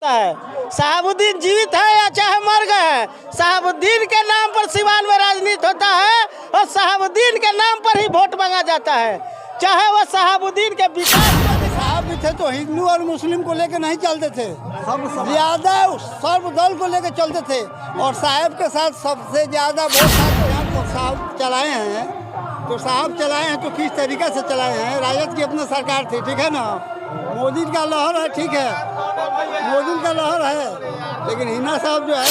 है। शहाबुद्दीन जीवित है या चाहे मर गए हैं, शहाबुद्दीन के नाम पर सिवान में राजनीति होता है और शहाबुद्दीन के नाम पर ही वोट मांगा जाता है, चाहे वह शहाबुद्दीन के विकास साहब भी थे तो हिंदू और मुस्लिम को लेकर नहीं चलते थे, ज्यादा सर्व दल को लेकर चलते थे। और साहब के साथ सबसे ज्यादा वोट तो साहब चलाए हैं, तो किस तरीके से चलाए हैं। राजद की अपनी सरकार थी, ठीक है ना। मोदी का लहर है, ठीक है, मोदी का लहर है, लेकिन हिना साहब जो है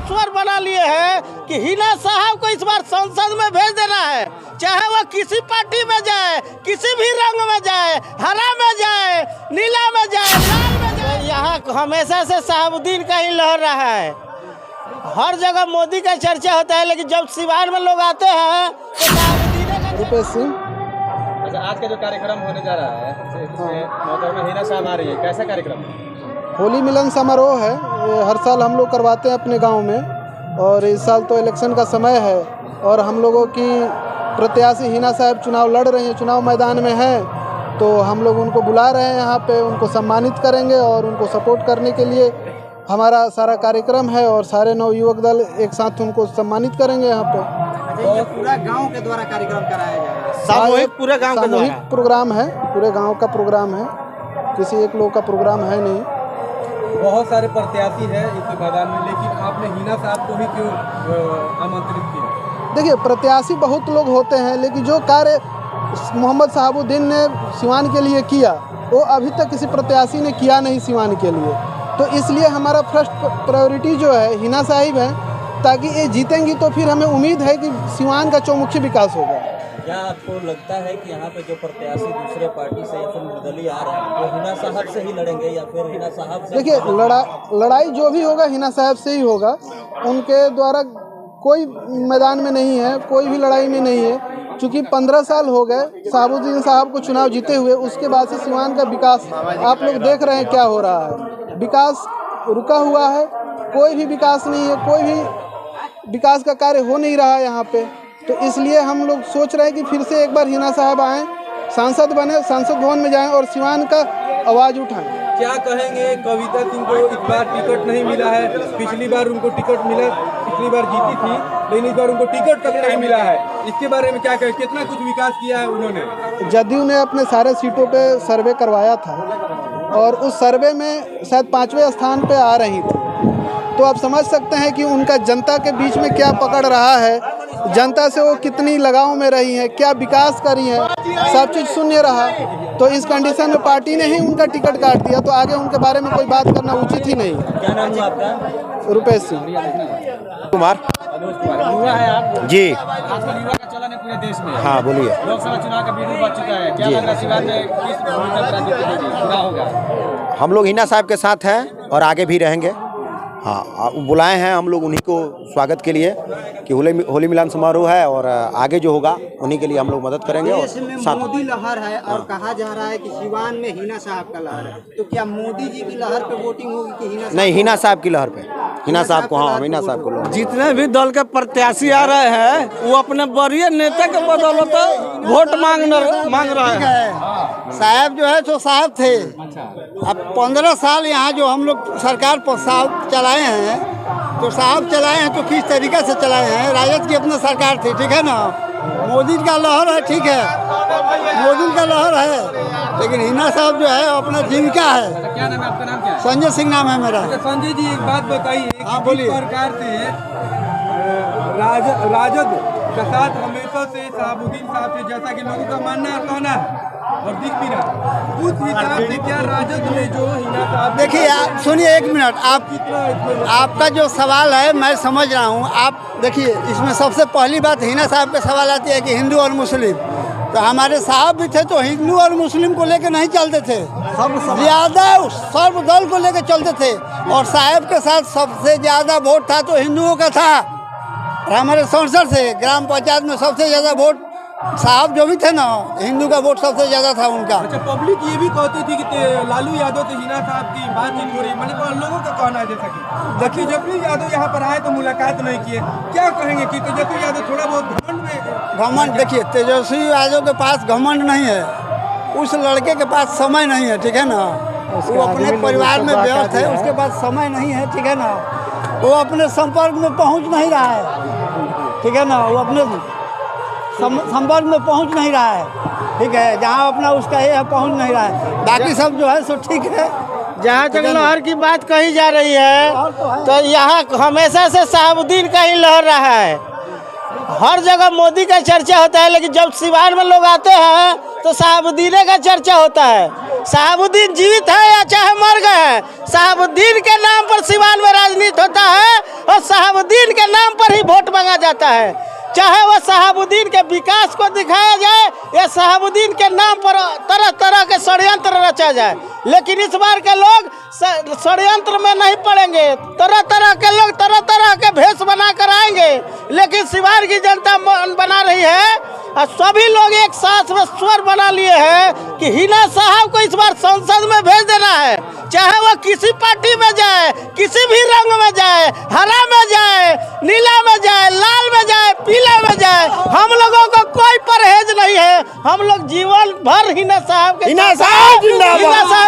स्वर बना लिए हैं कि हिना साहब को इस बार संसद में भेज देना है, चाहे वह किसी पार्टी में जाए, किसी भी रंग में जाए, हरा में जाए, नीला में जाए, लाल में जाए। यहाँ हमेशा से शहाबुद्दीन का ही लहर रहा है, हर जगह मोदी का चर्चा होता है, लेकिन जब सिवान में लोग आते हैं तो शहाबुद्दीन का। रुपेश सिंह। अच्छा, आज का जो कार्यक्रम होने जा रहा है, मोहतरमा हिना साहब आ रही है, कैसा कार्यक्रम है? होली मिलन समारोह है, ये हर साल हम लोग करवाते हैं अपने गांव में, और इस साल तो इलेक्शन का समय है और हम लोगों की प्रत्याशी हिना साहब चुनाव लड़ रही हैं, चुनाव मैदान में हैं, तो हम लोग उनको बुला रहे हैं यहाँ पे, उनको सम्मानित करेंगे और उनको सपोर्ट करने के लिए हमारा सारा कार्यक्रम है और सारे नवयुवक दल एक साथ उनको सम्मानित करेंगे यहाँ पे। ये पूरा गांव के द्वारा कार्यक्रम कराया जा रहा है, सामूहिक पूरे गांव का सामूहिक प्रोग्राम है, पूरे गाँव का प्रोग्राम है, किसी एक लोग का प्रोग्राम है नहीं। बहुत सारे प्रत्याशी हैं इस मैदान में, लेकिन आपने हिना साहब को ही क्यों आमंत्रित किया? देखिए, प्रत्याशी बहुत लोग होते हैं, लेकिन जो कार्य मोहम्मद शहाबुद्दीन ने सिवान के लिए किया वो अभी तक किसी प्रत्याशी ने किया नहीं सिवान के लिए, तो इसलिए हमारा फर्स्ट प्रायोरिटी जो है हिना साहिब है, ताकि ये जीतेंगी तो फिर हमें उम्मीद है कि सिवान का चौमुखी विकास होगा। क्या आपको लगता है कि यहाँ पे जो प्रत्याशी दूसरे पार्टी से या फिर निर्दलीय आ रहे हैं वो हिना साहब से ही लड़ेंगे या फिर हिना साहब से? देखिए, लड़ाई जो भी होगा हिना साहब से ही होगा, उनके द्वारा कोई मैदान में नहीं है, कोई भी लड़ाई में नहीं है, चूँकि 15 साल हो गए शहाबुद्दीन साहब को चुनाव जीते हुए, उसके बाद से सिवान का विकास आप लोग देख रहे हैं क्या हो रहा है, विकास रुका हुआ है, कोई भी विकास नहीं है, कोई भी विकास का कार्य हो नहीं रहा है यहाँ पे। तो इसलिए हम लोग सोच रहे हैं कि फिर से एक बार हिना साहब आएँ, सांसद बने, संसद भवन में जाएं और सिवान का आवाज़ उठाएं। क्या कहेंगे, कविता सिंह को इस बार टिकट नहीं मिला है, पिछली बार उनको टिकट मिला, पिछली बार जीती थी, लेकिन इस बार उनको टिकट तक नहीं मिला है, इसके बारे में क्या कहें? कितना कुछ विकास किया है उन्होंने? जदयू ने अपने सारे सीटों पे सर्वे करवाया था और उस सर्वे में शायद 5वें स्थान पे आ रही थी, तो आप समझ सकते हैं कि उनका जनता के बीच में क्या पकड़ रहा है, जनता से वो कितनी लगाव में रही है, क्या विकास करी है, सब चीज़ शून्य रहा। तो इस कंडीशन में पार्टी ने ही उनका टिकट काट दिया, तो आगे उनके बारे में कोई बात करना उचित ही नहीं। क्या नाम है आपका? रुपेश सिंह। कुमार युवा है आप जी। आजकल युवा का चलन है पूरे देश में। हाँ, बोलिए। लोकसभा चुनाव का बिल्कुल बढ़ चुका है, क्या लग रहा है सिवान में किस भूमिका में राजनीति होगी, क्या होगा? हम लोग हिना साहब के साथ हैं और आगे भी रहेंगे। हाँ, बुलाए हैं हम लोग उन्हीं को स्वागत के लिए कि होली मिलन समारोह है और आगे जो होगा उन्हीं के लिए हम लोग मदद करेंगे। और देश में मोदी लहर है और कहा जा रहा है कि सिवान में हिना साहब का लहर है, तो क्या मोदी जी की लहर पे वोटिंग होगी कि हिना? नहीं, हिना साहब की लहर पे, हिना साहब को, हाँ, हिना साहब को। जितने भी दल के प्रत्याशी आ रहे हैं वो अपने वरीय नेता के बदौलत वोट मांग रहे हैं। साहब जो है तो साहब थे, अब 15 साल यहाँ जो हम लोग सरकार पर साहब चलाए हैं, तो साहब चलाए हैं तो किस तरीके से चलाए हैं। राजद की अपनी सरकार थी, ठीक है ना। मोदी का लहर है, ठीक है, मोदी का लहर है, लेकिन हिना साहब जो है अपना जीविका है। क्या नाम है आपका? नाम क्या है? संजय सिंह नाम है मेरा। संजय जी, एक बात बताइए, हाँ, बोलिए। सरकार से राजद के साथ हमेशा से शहाबुद्दीन साहब से, जैसा कि लोगों का मानना है, कहना है और दिख भी रहा, उस हिसाब से क्या राजद ने जो हिना साहब? देखिए, आप सुनिए एक मिनट, आपका जो सवाल है मैं समझ रहा हूँ। आप देखिए, इसमें सबसे पहली बात हिना साहब का सवाल आती है कि हिंदू और मुस्लिम, तो हमारे साहब भी थे तो हिंदू और मुस्लिम को लेकर नहीं चलते थे, ज्यादा सर्व दल को लेकर चलते थे। और साहब के साथ सबसे ज़्यादा वोट था तो हिंदुओं का था, और हमारे संसद से ग्राम पंचायत में सबसे ज़्यादा वोट साहब जो भी थे ना, हिंदू का वोट सबसे ज़्यादा था उनका। अच्छा, पब्लिक ये भी कहती थी कि लालू यादव से हिना साहब की बातचीत हो रही, मतलब लोगों का कहना है जैसा कि देखिए तेजस्वी यादव यहाँ पर आए तो मुलाकात नहीं किए, क्या कहेंगे कि तेजस्वी यादव थोड़ा बहुत घमंड? देखिए, तेजस्वी यादव के पास घमंड नहीं है, उस लड़के के पास समय नहीं है, ठीक है ना। वो अपने परिवार में व्यस्त है, उसके पास समय नहीं है, ठीक है ना। वो अपने संपर्क में पहुंच नहीं रहा है, ठीक है ना। वो अपने संपर्क में पहुंच नहीं रहा है, ठीक है। जहाँ अपना उसका ये है पहुंच नहीं रहा है, बाकी सब जो है सो ठीक है। जहाँ तक लहर की बात कही जा रही है तो यहाँ हमेशा से शहाबुद्दीन का ही लहर रहा है। हर जगह मोदी का चर्चा होता है, लेकिन जब सिवान में लोग आते हैं तो शहाबुद्दीन का चर्चा होता है। शहाबुद्दीन जीवित है या चाहे मर गए हैं, शहाबुद्दीन के नाम पर सिवान में राजनीति होता है और शहाबुद्दीन के नाम पर ही वोट मांगा जाता है। चाहे वह शहाबुद्दीन के विकास को दिखाया जाए या शहाबुद्दीन के नाम पर तरह तरह के षड्यंत्र रचा जाए, लेकिन इस बार के लोग षड्यंत्र में नहीं पड़ेंगे। तरह तरह के लोग तरह तरह के भेष बना कर आएंगे, लेकिन सिवान की जनता मन बना रही है और सभी लोग एक साथ में स्वर बना लिए हैं कि हिना साहब को इस बार संसद में भेज देना है। चाहे वह किसी पार्टी में जाए, किसी भी रंग में जाए, हरा में जाए, नीला में जाए, लाल में जाए, पीला में जाए, हम लोगों को कोई परहेज नहीं है। हम लोग जीवन भर हिना साहब के हिना साहब जिंदाबाद। हिना साहब